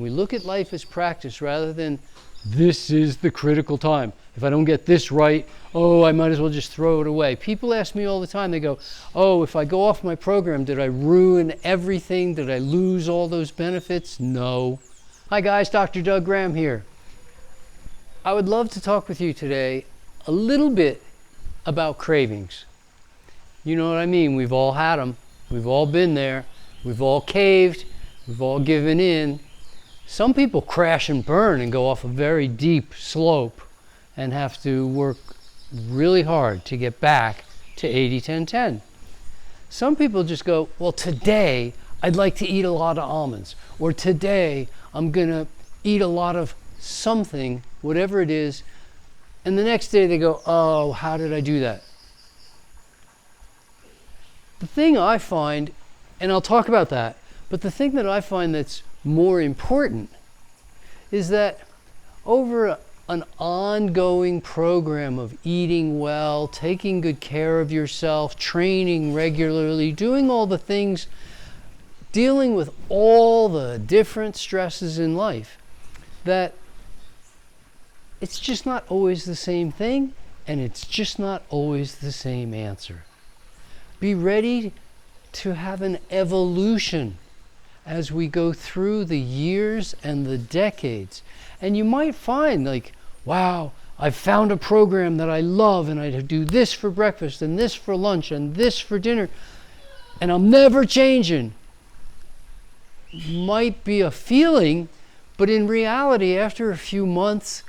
We look at life as practice rather than this is the critical time. If I don't get this right, oh, I might as well just throw it away. People ask me all the time, they go, oh, if I go off my program, did I ruin everything? Did I lose all those benefits? No. Hi guys, Dr. Doug Graham here. I would love to talk with you today a little bit about cravings. You know what I mean? We've all had them. We've all been there. We've all caved. We've all given in. Some people crash and burn and go off a very deep slope and have to work really hard to get back to 80-10-10. Some people just go, well, today I'd like to eat a lot of almonds, or today I'm gonna eat a lot of something, whatever it is, and the next day they go, oh, how did I do that? The thing I find, and I'll talk about that, but the thing that I find that's more important is that over an ongoing program of eating well, taking good care of yourself, training regularly, doing all the things, dealing with all the different stresses in life, that it's just not always the same thing, and it's just not always the same answer. Be ready to have an evolution as we go through the years and the decades. And you might find like, wow, I've found a program that I love, and I do this for breakfast and this for lunch and this for dinner, and I'm never changing. Might be a feeling, but in reality, after a few months,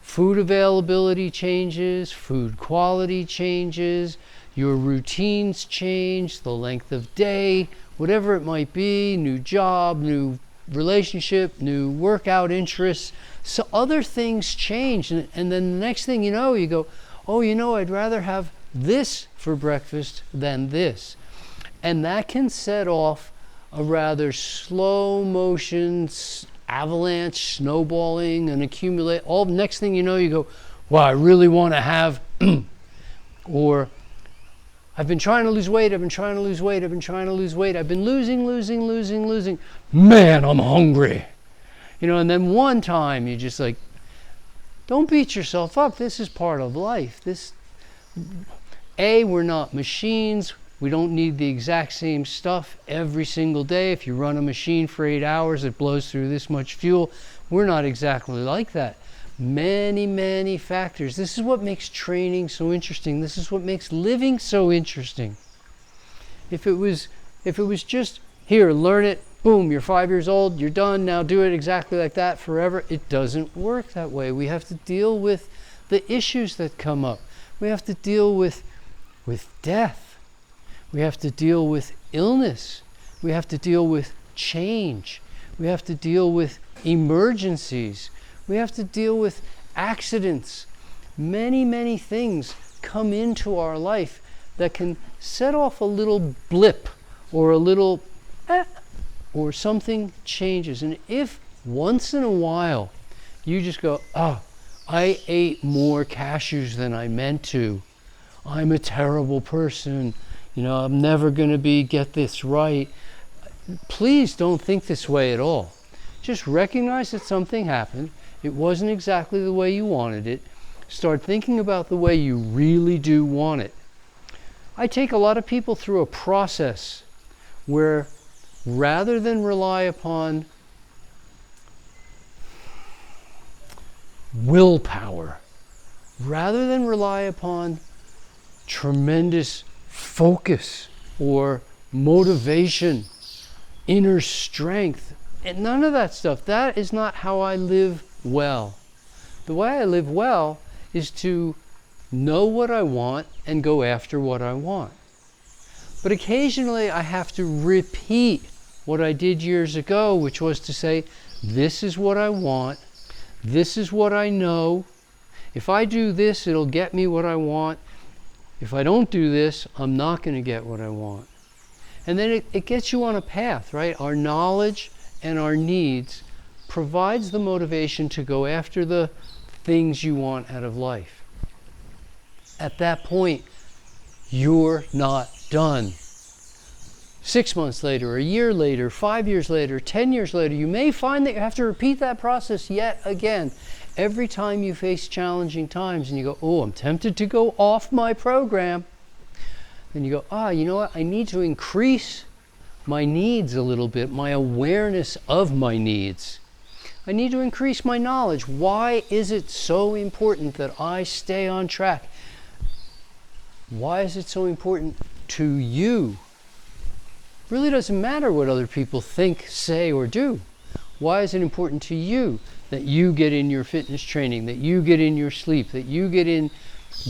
food availability changes, food quality changes, your routines change, the length of day, whatever it might be, new job, new relationship, new workout interests, so other things change, and then the next thing you know, you go, oh, you know, I'd rather have this for breakfast than this. And that can set off a rather slow motion avalanche, snowballing, and accumulate. All next thing you know, you go, well, I really want to have, or I've been trying to lose weight, I've been trying to lose weight, I've been trying to lose weight, I've been losing. Man, I'm hungry. You know, and then one time you just like, don't beat yourself up. This is part of life. We're not machines. We don't need the exact same stuff every single day. If you run a machine for 8 hours, it blows through this much fuel. We're not exactly like that. Many, many factors. This is what makes training so interesting. This is what makes living so interesting. If it was just, here, learn it, boom, you're 5 years old, you're done, now do it exactly like that forever, it doesn't work that way. We have to deal with the issues that come up. We have to deal with death. We have to deal with illness. We have to deal with change. We have to deal with emergencies. We have to deal with accidents. Many, many things come into our life that can set off a little blip or a little or something changes. And if once in a while you just go, oh, I ate more cashews than I meant to, I'm a terrible person, you know, I'm never going to get this right. Please don't think this way at all. Just recognize that something happened. It wasn't exactly the way you wanted it. Start thinking about the way you really do want it. I take a lot of people through a process where rather than rely upon willpower, rather than rely upon tremendous focus or motivation, inner strength, and none of that stuff, that is not how I live well. The way I live well is to know what I want and go after what I want. But occasionally I have to repeat what I did years ago, which was to say, this is what I want, this is what I know. If I do this, it'll get me what I want. If I don't do this, I'm not going to get what I want. And then it gets you on a path, right? Our knowledge and our needs provides the motivation to go after the things you want out of life. At that point, you're not done. 6 months later, a year later, 5 years later, 10 years later, you may find that you have to repeat that process yet again. Every time you face challenging times and you go, oh, I'm tempted to go off my program. Then you go, you know what? I need to increase my needs a little bit, my awareness of my needs. I need to increase my knowledge. Why is it so important that I stay on track? Why is it so important to you? It really doesn't matter what other people think, say, or do. Why is it important to you that you get in your fitness training, that you get in your sleep, that you get in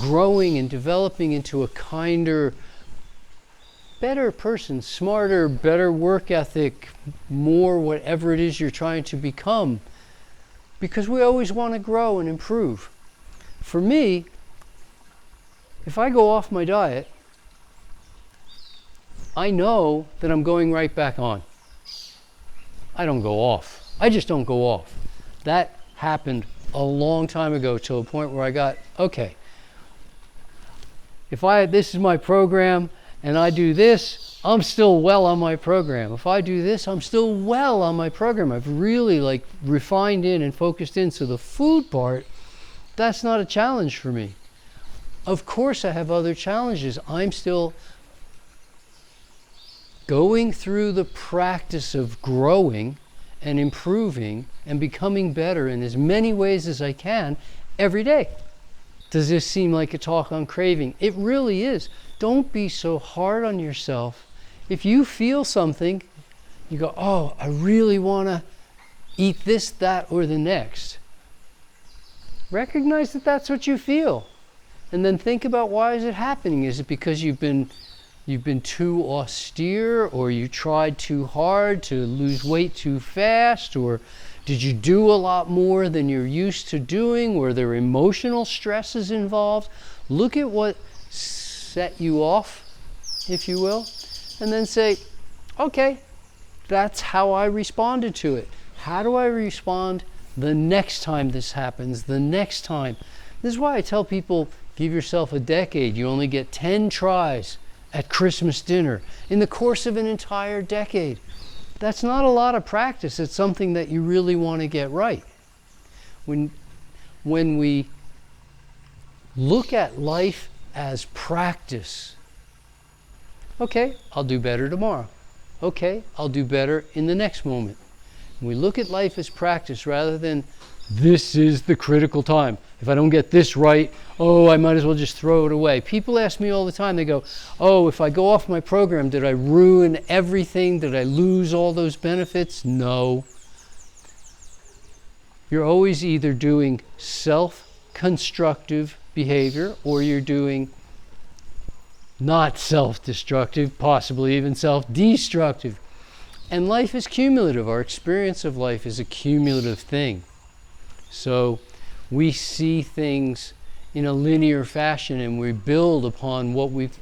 growing and developing into a kinder, better person, smarter, better work ethic, more whatever it is you're trying to become? Because we always want to grow and improve. For me, if I go off my diet, I know that I'm going right back on. I don't go off. I just don't go off. That happened a long time ago, to a point where I got, okay, if this is my program and I do this, I'm still well on my program. If I do this, I'm still well on my program. I've really refined in and focused in. So the food part, that's not a challenge for me. Of course I have other challenges. I'm still going through the practice of growing and improving and becoming better in as many ways as I can every day. Does this seem like a talk on craving? It really is. Don't be so hard on yourself. If you feel something, you go, oh, I really want to eat this, that, or the next. Recognize that that's what you feel. And then think about, why is it happening? Is it because you've been too austere, or you tried too hard to lose weight too fast, or did you do a lot more than you're used to doing? Were there emotional stresses involved? Look at what set you off, if you will, and then say, okay, that's how I responded to it. How do I respond the next time this happens, the next time? This is why I tell people, give yourself a decade. You only get 10 tries at Christmas dinner in the course of an entire decade. That's not a lot of practice. It's something that you really want to get right. When we look at life as practice, okay, I'll do better tomorrow. Okay, I'll do better in the next moment. When we look at life as practice rather than, this is the critical time. If I don't get this right, oh, I might as well just throw it away. People ask me all the time, they go, oh, if I go off my program, did I ruin everything? Did I lose all those benefits? No. You're always either doing self-constructive behavior, or you're doing not self-destructive, possibly even self-destructive. And life is cumulative. Our experience of life is a cumulative thing. So we see things in a linear fashion, and we build upon what we've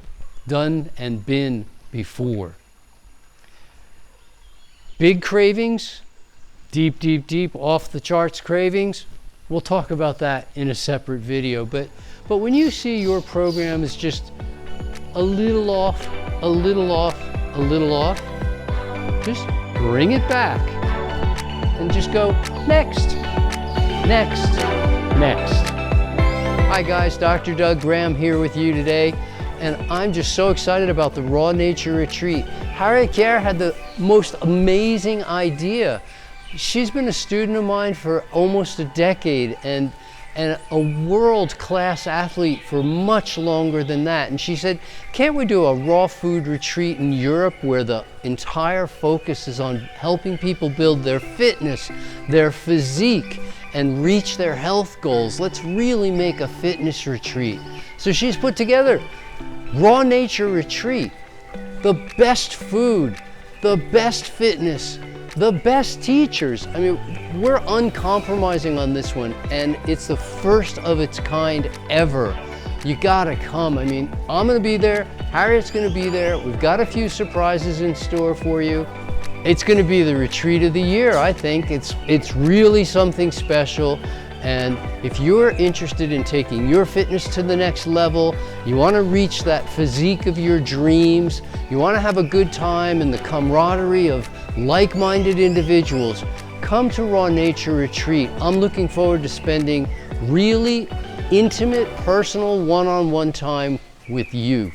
done and been before. Big cravings, deep, deep, deep, off the charts cravings, we'll talk about that in a separate video. But when you see your program is just a little off, a little off, a little off, just bring it back and just go next. Next, next. Hi guys, Dr. Doug Graham here with you today, and I'm just so excited about the Raw Nature Retreat. Harriet Gare had the most amazing idea. She's been a student of mine for almost a decade, and a world-class athlete for much longer than that. And she said, can't we do a raw food retreat in Europe where the entire focus is on helping people build their fitness, their physique, and reach their health goals? Let's really make a fitness retreat. So she's put together Raw Nature Retreat. The best food, the best fitness, the best teachers. I mean, we're uncompromising on this one, and it's the first of its kind ever. You gotta come. I mean, I'm gonna be there, Harriet's gonna be there, we've got a few surprises in store for you. It's gonna be the retreat of the year, I think. It's really something special. And if you're interested in taking your fitness to the next level, you want to reach that physique of your dreams, you want to have a good time in the camaraderie of like-minded individuals, come to Raw Nature Retreat. I'm looking forward to spending really intimate, personal, one-on-one time with you.